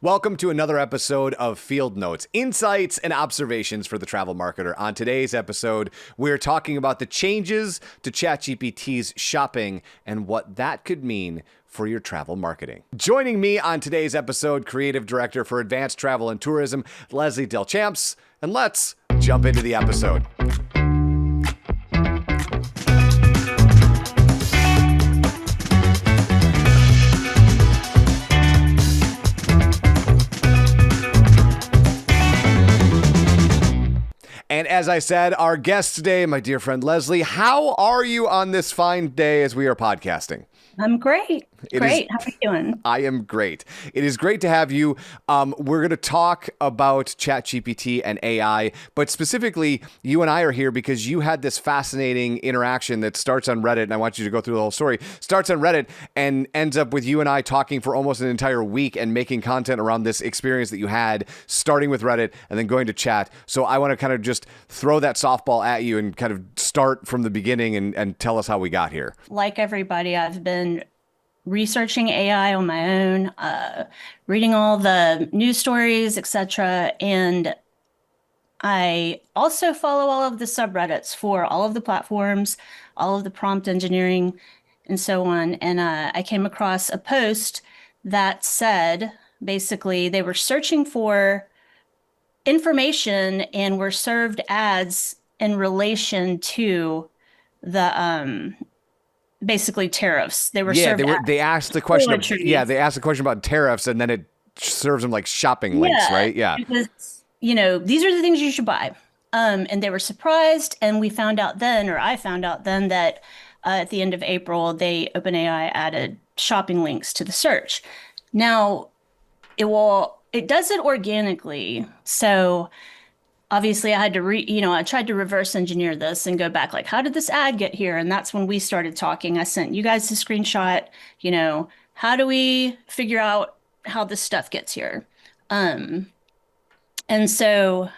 Welcome to another episode of Field Notes, insights and observations for the travel marketer. On today's episode, we're talking about the changes to ChatGPT's shopping and what that could mean for your travel marketing. Joining me on today's episode, Creative Director for Advanced Travel and Tourism, Lesley Delchamps, and let's jump into the episode. And as I said, our guest today, my dear friend Lesley, how are you on this fine day as we are podcasting? I'm great. Great. How are you doing? I am great. It is great to have you. We're going to talk about ChatGPT and AI, but specifically, you and I are here because you had this fascinating interaction that starts on Reddit, and I want you to go through the whole story. Starts on Reddit and ends up with you and I talking for almost an entire week and making content around this experience that you had, starting with Reddit and then going to chat. So I want to kind of just throw that softball at you and kind of start from the beginning and tell us how we got here. Like everybody, I've been researching AI on my own, reading all the news stories, etc. And I also follow all of the subreddits for all of the platforms, all of the prompt engineering, and so on. And I came across a post that said, basically, they were searching for information and were served ads in relation to the basically tariffs. They were served they asked the question they asked the question about tariffs, and then it serves them like shopping links, right? Yeah. Because, these are the things you should buy. And they were surprised, and I found out then that at the end of April, OpenAI added shopping links to the search. Now, it does it organically. So obviously I had to I tried to reverse engineer this and go back, like, how did this ad get here? And that's when we started talking. I sent you guys a screenshot, how do we figure out how this stuff gets here? And so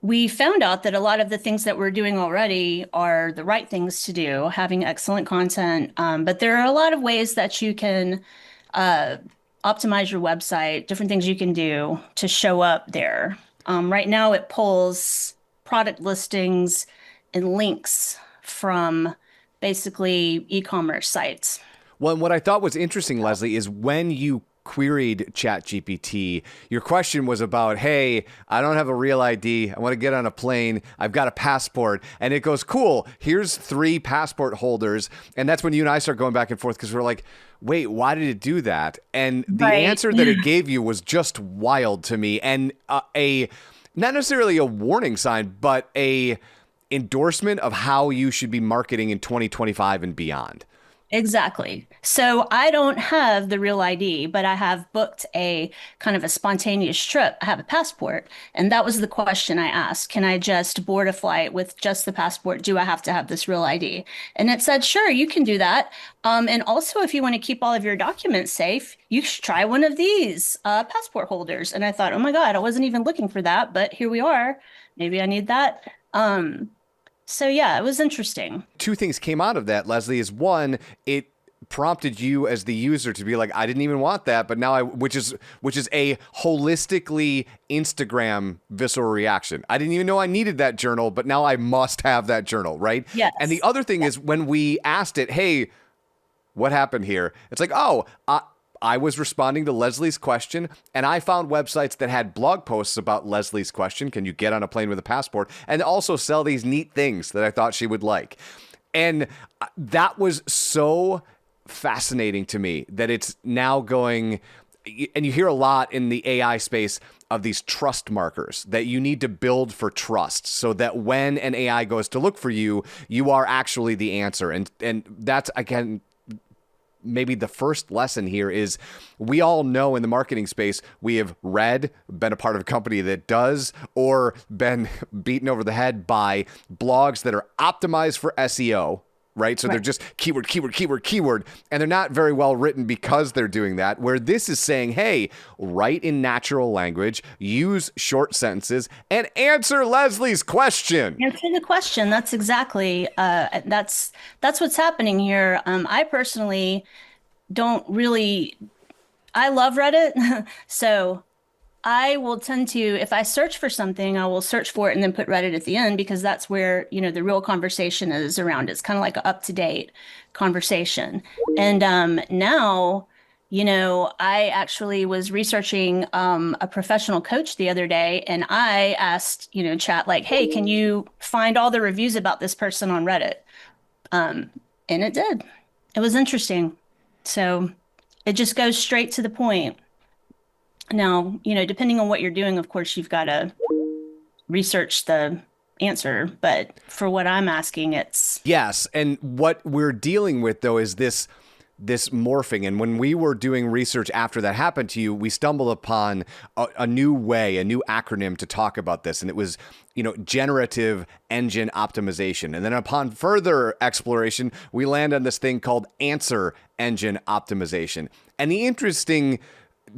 we found out that a lot of the things that we're doing already are the right things to do, having excellent content. But there are a lot of ways that you can optimize your website, different things you can do to show up there. Right now, it pulls product listings and links from basically e-commerce sites. Well, and what I thought was interesting, Lesley, is when you queried ChatGPT, your question was about, hey, I don't have a real ID. I want to get on a plane. I've got a passport. And it goes, cool, here's 3 passport holders. And that's when you and I start going back and forth because we're like, wait, why did it do that? And the answer that it gave you was just wild to me. And not necessarily a warning sign, but a endorsement of how you should be marketing in 2025 and beyond. Exactly. So I don't have the real ID, but I have booked a kind of a spontaneous trip. I have a passport. And that was the question I asked. Can I just board a flight with just the passport? Do I have to have this real ID? And it said, sure, you can do that. And also, if you want to keep all of your documents safe, you should try one of these passport holders. And I thought, oh my God, I wasn't even looking for that, but here we are. Maybe I need that. So yeah, it was interesting. 2 things came out of that, Lesley, is one, it prompted you as the user to be like, I didn't even want that, but now which is a holistically Instagram visceral reaction. I didn't even know I needed that journal, but now I must have that journal, right? Yes. And the other thing is when we asked it, hey, what happened here? It's like, I was responding to Lesley's question, and I found websites that had blog posts about Lesley's question. Can you get on a plane with a passport? And also sell these neat things that I thought she would like. And that was so fascinating to me that it's now going, and you hear a lot in the AI space of these trust markers that you need to build for trust so that when an AI goes to look for you, you are actually the answer. And that's, again, maybe the first lesson here is we all know in the marketing space, we have been a part of a company that does, or been beaten over the head by blogs that are optimized for SEO, right? So they're just keyword, and they're not very well written because they're doing that, where this is saying, hey, write in natural language, use short sentences, and answer Lesley's question. Answer the question. That's exactly, that's what's happening here. I personally don't really I love Reddit. So I will tend to, if I search for something, I will search for it and then put Reddit at the end because that's where, the real conversation is around. It's kind of like an up-to-date conversation. And now, I actually was researching a professional coach the other day and I asked, chat like, hey, can you find all the reviews about this person on Reddit? And it did. It was interesting. So it just goes straight to the point. Now, depending on what you're doing, of course, you've got to research the answer. But for what I'm asking, it's Yes, and what we're dealing with though is this morphing. And when we were doing research after that happened to you, we stumbled upon a new way, a new acronym to talk about this. And it was, Generative Engine Optimization. And then upon further exploration, we land on this thing called Answer Engine Optimization. And the interesting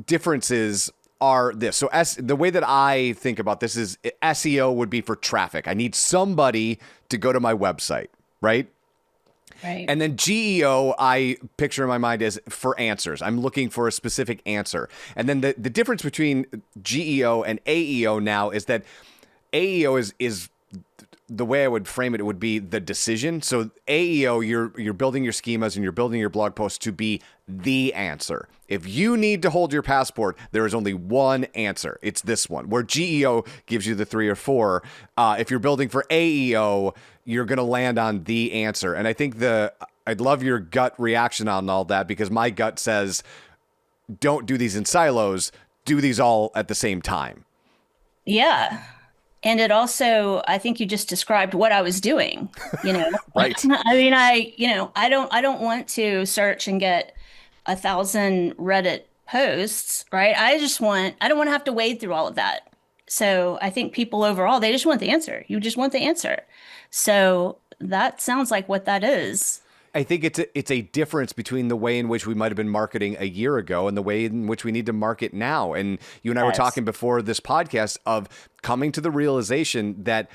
differences are this. So the way that I think about this is SEO would be for traffic. I need somebody to go to my website, right? right. And then GEO, I picture in my mind as for answers. I'm looking for a specific answer. And then the difference between GEO and AEO now is that AEO is the way I would frame it, it would be the decision. So AEO, you're building your schemas and you're building your blog posts to be the answer. If you need to hold your passport, there is only one answer. It's this one. Where GEO gives you the 3 or 4. If you're building for AEO, you're going to land on the answer. And I think I'd love your gut reaction on all that because my gut says, don't do these in silos. Do these all at the same time. Yeah. And it also, I think you just described what I was doing, Right. I mean, I don't want to search and get 1,000 Reddit posts, right? I don't want to have to wade through all of that. So I think people overall, they just want the answer. You just want the answer. So that sounds like what that is. I think it's a difference between the way in which we might have been marketing a year ago and the way in which we need to market now. And you and I were talking before this podcast of coming to the realization that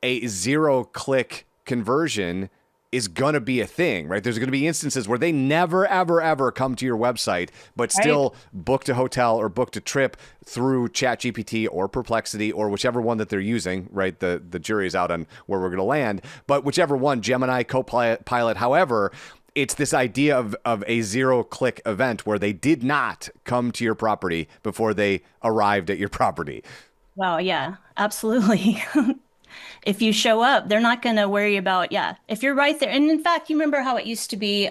a 0-click conversion is going to be a thing, right? There's going to be instances where they never, ever, ever come to your website, but still booked a hotel or booked a trip through ChatGPT or Perplexity or whichever one that they're using, right? The jury's out on where we're going to land, but whichever one, Gemini, Copilot, however, it's this idea of a 0-click event where they did not come to your property before they arrived at your property. Wow, yeah, absolutely. If you show up, they're not going to worry about, if you're right there. And in fact, you remember how it used to be,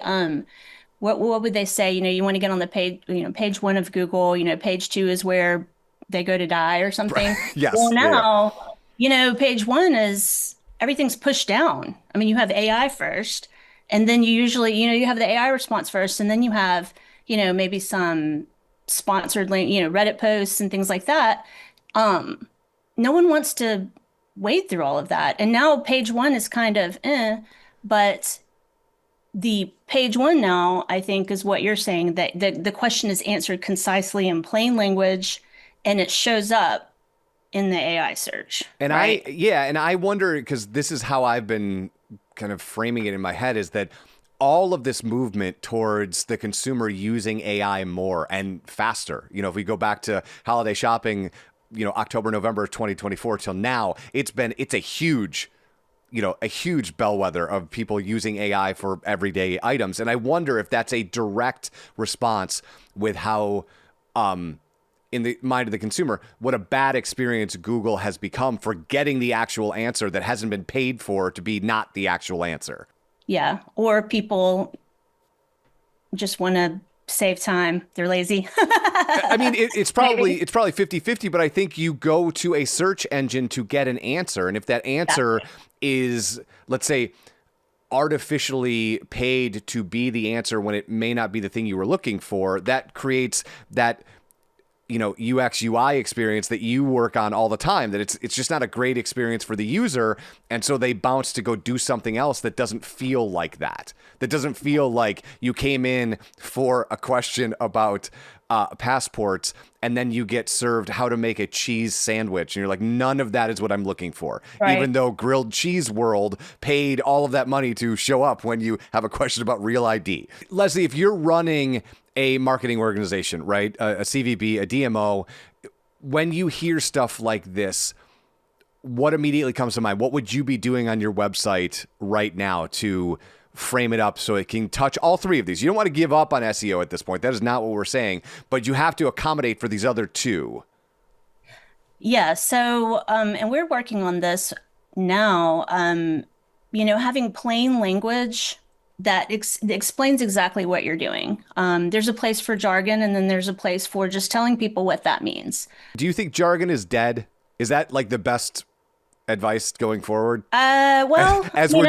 what would they say? You want to get on the page, page 1 of Google, page 2 is where they go to die or something. Yes. Well, now, page 1 is everything's pushed down. I mean, you have AI first, and then you usually, you have the AI response first, and then you have, maybe some sponsored link, Reddit posts and things like that. No one wants to wade through all of that. And now page 1 is kind of but the page 1 now, I think, is what you're saying, that the question is answered concisely in plain language and it shows up in the AI search. And right? and I wonder, because this is how I've been kind of framing it in my head, is that all of this movement towards the consumer using AI more and faster, if we go back to holiday shopping, October, November of 2024 till now, it's a huge bellwether of people using AI for everyday items. And I wonder if that's a direct response with how, in the mind of the consumer, what a bad experience Google has become for getting the actual answer that hasn't been paid for to be not the actual answer. Yeah. Or people just want to save time. They're lazy. I mean, it's probably 50-50, but I think you go to a search engine to get an answer. And if that answer is, let's say, artificially paid to be the answer when it may not be the thing you were looking for, that creates that UX UI experience that you work on all the time, that it's just not a great experience for the user. And so they bounce to go do something else that doesn't feel like that doesn't feel like you came in for a question about passports, and then you get served how to make a cheese sandwich. And you're like, none of that is what I'm looking for. Right. Even though Grilled Cheese World paid all of that money to show up when you have a question about Real ID. Lesley, if you're running a marketing organization, right, a CVB, a DMO, when you hear stuff like this, what immediately comes to mind? What would you be doing on your website right now to frame it up so it can touch all three of these? You don't want to give up on SEO at this point. That is not what we're saying, but you have to accommodate for these other two. Yeah. So, and we're working on this now, having plain language that explains exactly what you're doing. There's a place for jargon, and then there's a place for just telling people what that means. Do you think jargon is dead? Is that like the best advice going forward? Well, as we're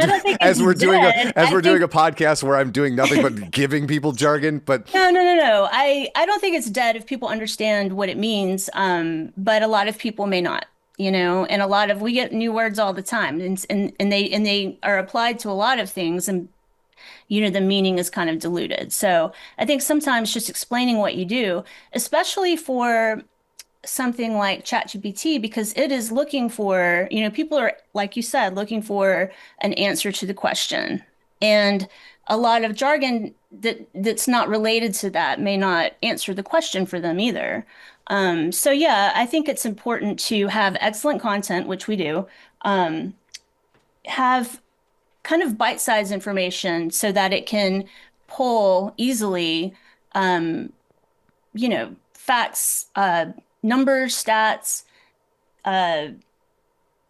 doing a podcast where I'm doing nothing but giving people jargon, but no. I don't think it's dead if people understand what it means. But a lot of people may not, and we get new words all the time, and they are applied to a lot of things, and the meaning is kind of diluted. So I think sometimes just explaining what you do, especially for something like ChatGPT, because it is looking for, people are, like you said, looking for an answer to the question. And a lot of jargon that's not related to that may not answer the question for them either. So yeah, I think it's important to have excellent content, which we do, have kind of bite-sized information so that it can pull easily, facts, numbers, stats,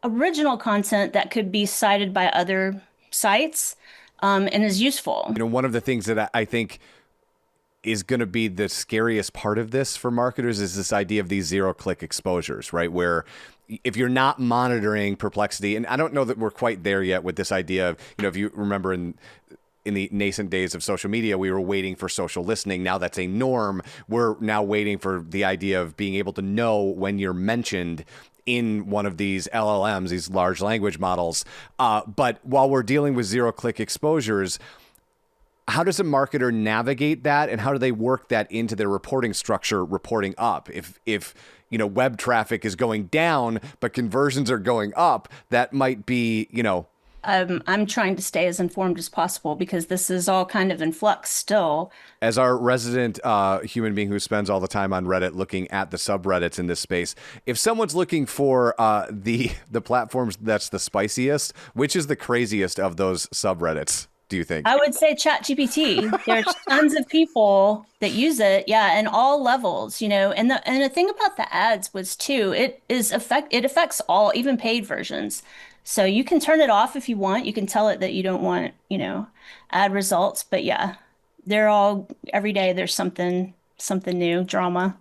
original content that could be cited by other sites, and is useful. One of the things that I think is going to be the scariest part of this for marketers is this idea of these zero-click exposures, right? Where if you're not monitoring perplexity, and I don't know that we're quite there yet with this idea of, if you remember in the nascent days of social media, we were waiting for social listening. Now that's a norm. We're now waiting for the idea of being able to know when you're mentioned in one of these LLMs, these large language models. But while we're dealing with zero-click exposures, how does a marketer navigate that, and how do they work that into their reporting structure, reporting up? If web traffic is going down, but conversions are going up, that might be, I'm trying to stay as informed as possible because this is all kind of in flux still. As our resident human being who spends all the time on Reddit looking at the subreddits in this space, if someone's looking for the platforms that's the spiciest, which is the craziest of those subreddits, do you think? I would say ChatGPT. There's tons of people that use it, yeah, and all levels, And the thing about the ads was too, it affects all, even paid versions. So you can turn it off if you want. You can tell it that you don't want, ad results. But yeah, they're all, every day there's something new, drama.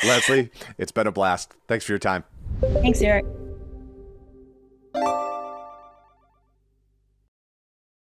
Lesley, it's been a blast. Thanks for your time. Thanks, Eric.